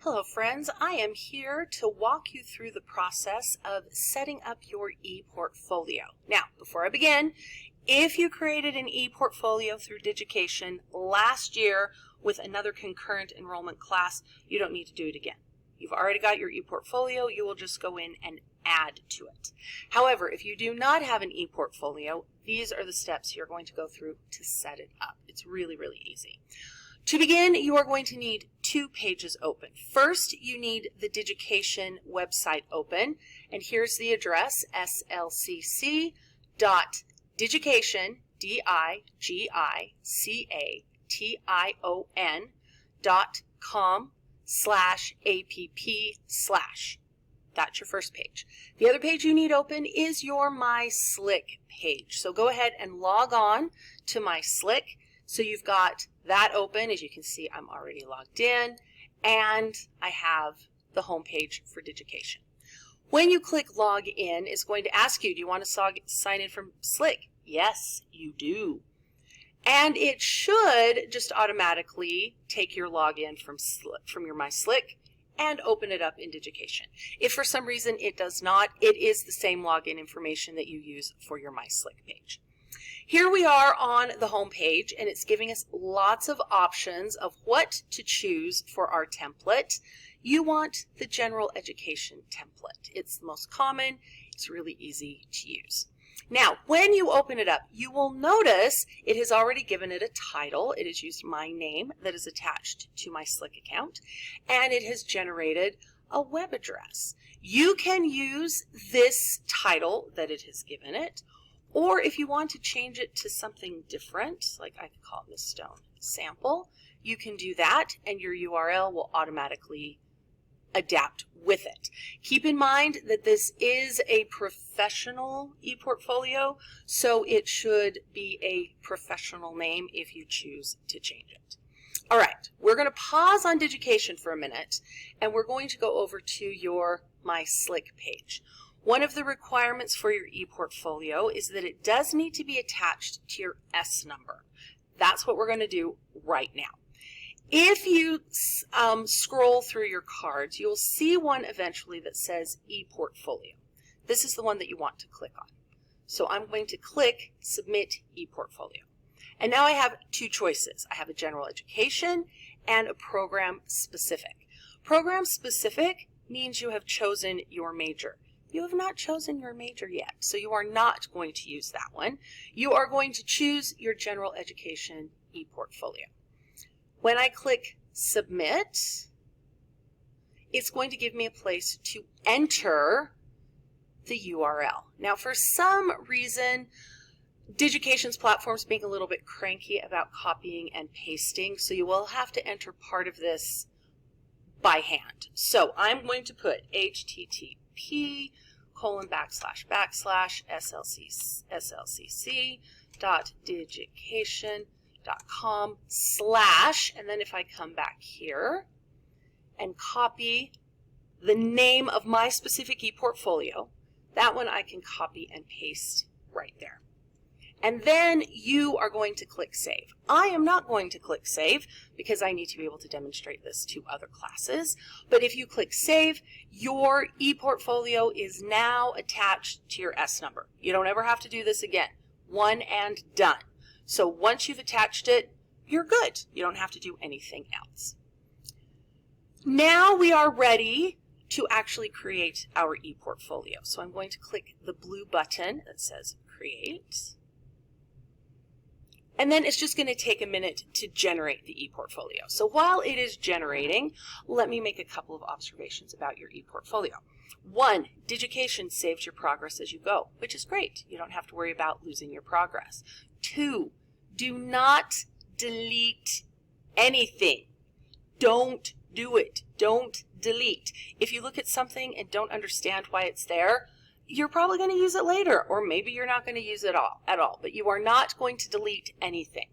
Hello friends, I am here to walk you through the process of setting up your ePortfolio. Now, before I begin, if you created an ePortfolio through Digication last year with another concurrent enrollment class, you don't need to do it again. You've already got your ePortfolio, you will just go in and add to it. However, if you do not have an ePortfolio, these are the steps you're going to go through to set it up. It's really, really easy. To begin, you are going to need 2 pages open. First, you need the Digication website open, and here's the address, slcc.digication, digication.com/app/. That's your first page. The other page you need open is your My Slick page. So go ahead and log on to My Slick. So you've got that open. As you can see, I'm already logged in, and I have the home page for Digication. When you click log in, it's going to ask you, do you want to sign in from Slick? Yes, you do. And it should just automatically take your login from your My Slick and open it up in Digication. If for some reason it does not, it is the same login information that you use for your My Slick page. Here we are on the home page, and it's giving us lots of options of what to choose for our template. You want the general education template. It's the most common. It's really easy to use. Now, when you open it up, you will notice it has already given it a title. It has used my name that is attached to my Slick account, and it has generated a web address. You can use this title that it has given it, or if you want to change it to something different, like I could call it Miss Stone Sample, you can do that, and your URL will automatically adapt with it. Keep in mind that this is a professional ePortfolio, so it should be a professional name if you choose to change it. All right, we're going to pause on Digication for a minute, and we're going to go over to your My Slick page. One of the requirements for your ePortfolio is that it does need to be attached to your S number. That's what we're going to do right now. If you scroll through your cards, you'll see one eventually that says ePortfolio. This is the one that you want to click on. So I'm going to click Submit ePortfolio. And now I have 2 choices. I have a general education and a program specific. Program specific means you have chosen your major. You have not chosen your major yet, so you are not going to use that one. You are going to choose your general education ePortfolio. When I click Submit, it's going to give me a place to enter the URL. Now, for some reason, Digication's platform is being a little bit cranky about copying and pasting, so you will have to enter part of this by hand. So I'm going to put http://slcc.digication.com/ and then if I come back here and copy the name of my specific ePortfolio, that one I can copy and paste right there. And then you are going to click Save. I am not going to click Save because I need to be able to demonstrate this to other classes. But if you click Save, your ePortfolio is now attached to your S number. You don't ever have to do this again. One and done. So once you've attached it, you're good. You don't have to do anything else. Now we are ready to actually create our ePortfolio. So I'm going to click the blue button that says Create. And then it's just going to take a minute to generate the ePortfolio. So while it is generating, let me make a couple of observations about your ePortfolio. 1, Digication saves your progress as you go, which is great. You don't have to worry about losing your progress. 2, do not delete anything. Don't do it. Don't delete. If you look at something and don't understand why it's there, you're probably going to use it later, or maybe you're not going to use it at all, but you are not going to delete anything.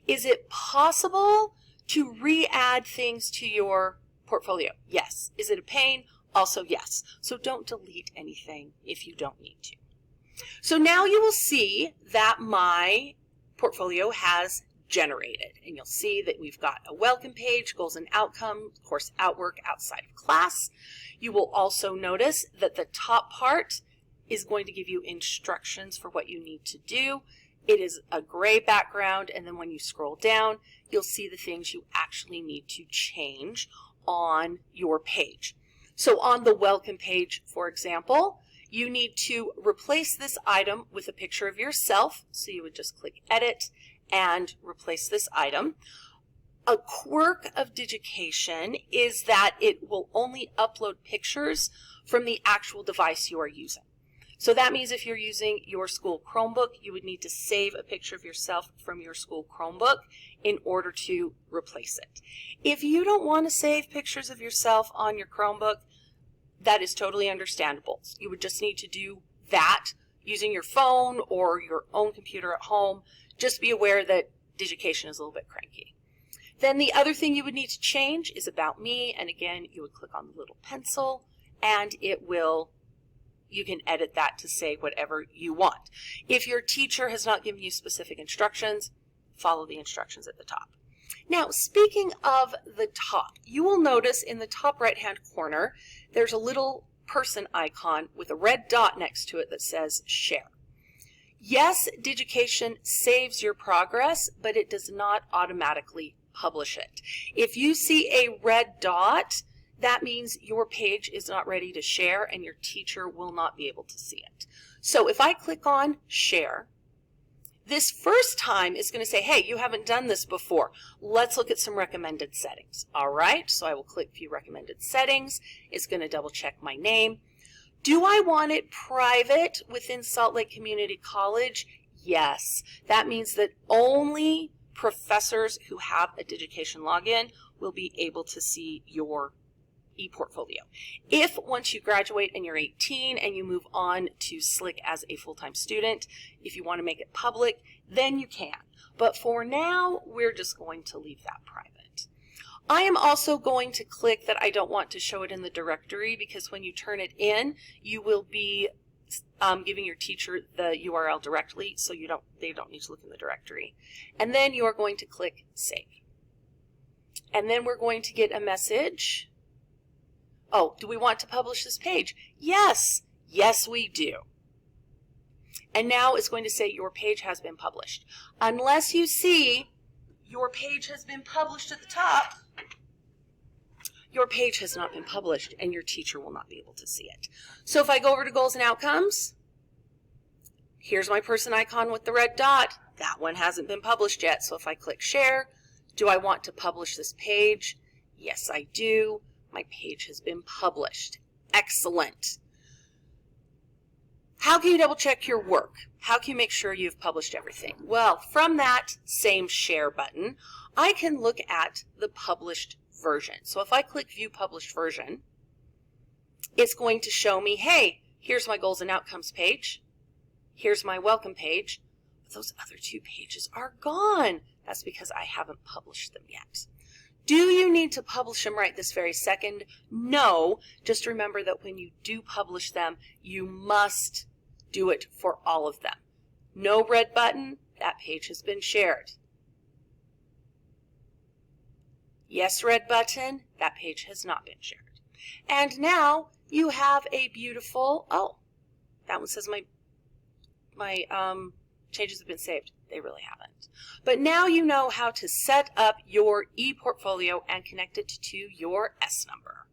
Is it possible to re-add things to your portfolio? Yes. Is it a pain? Also yes. So don't delete anything if you don't need to. So now you will see that my portfolio has generated. And you'll see that we've got a welcome page, goals and outcomes, course outwork outside of class. You will also notice that the top part is going to give you instructions for what you need to do. It is a gray background, and then when you scroll down, you'll see the things you actually need to change on your page. So on the welcome page, for example, you need to replace this item with a picture of yourself. So you would just click Edit and replace this item. A quirk of Digication is that it will only upload pictures from the actual device you are using. So that means if you're using your school Chromebook, you would need to save a picture of yourself from your school Chromebook in order to replace it. If you don't want to save pictures of yourself on your Chromebook, that is totally understandable. You would just need to do that using your phone or your own computer at home. Just be aware that Digication is a little bit cranky. Then the other thing you would need to change is About Me, and again, you would click on the little pencil and you can edit that to say whatever you want. If your teacher has not given you specific instructions, follow the instructions at the top. Now, speaking of the top, you will notice in the top right-hand corner, there's a little person icon with a red dot next to it that says Share. Yes, Digication saves your progress, but it does not automatically publish it. If you see a red dot, that means your page is not ready to share and your teacher will not be able to see it. So if I click on Share, this first time is going to say, hey, you haven't done this before. Let's look at some recommended settings. All right, so I will click View Recommended Settings. It's going to double check my name. Do I want it private within Salt Lake Community College? Yes. That means that only professors who have a Digication login will be able to see your ePorfolio. If once you graduate and you're 18 and you move on to SLCC as a full-time student, if you want to make it public, then you can. But for now, we're just going to leave that private. I am also going to click that I don't want to show it in the directory, because when you turn it in, you will be giving your teacher the URL directly, so they don't need to look in the directory. And then you are going to click Save. And then we're going to get a message. Oh, do we want to publish this page? Yes, yes we do. And now it's going to say your page has been published. Unless you see your page has been published at the top, your page has not been published and your teacher will not be able to see it. So if I go over to Goals and Outcomes, here's my person icon with the red dot. That one hasn't been published yet. So if I click Share, do I want to publish this page? Yes, I do. My page has been published. Excellent. How can you double check your work? How can you make sure you've published everything? Well, from that same Share button, I can look at the published version. So if I click View Published Version, it's going to show me, hey, here's my Goals and Outcomes page. Here's my Welcome page. But those other two pages are gone. That's because I haven't published them yet. Do you need to publish them right this very second? No. Just remember that when you do publish them, you must do it for all of them. No red button, that page has been shared. Yes, red button, that page has not been shared. And now you have a beautiful, oh, that one says my changes have been saved. They really haven't. But now you know how to set up your ePorfolio and connect it to your S number.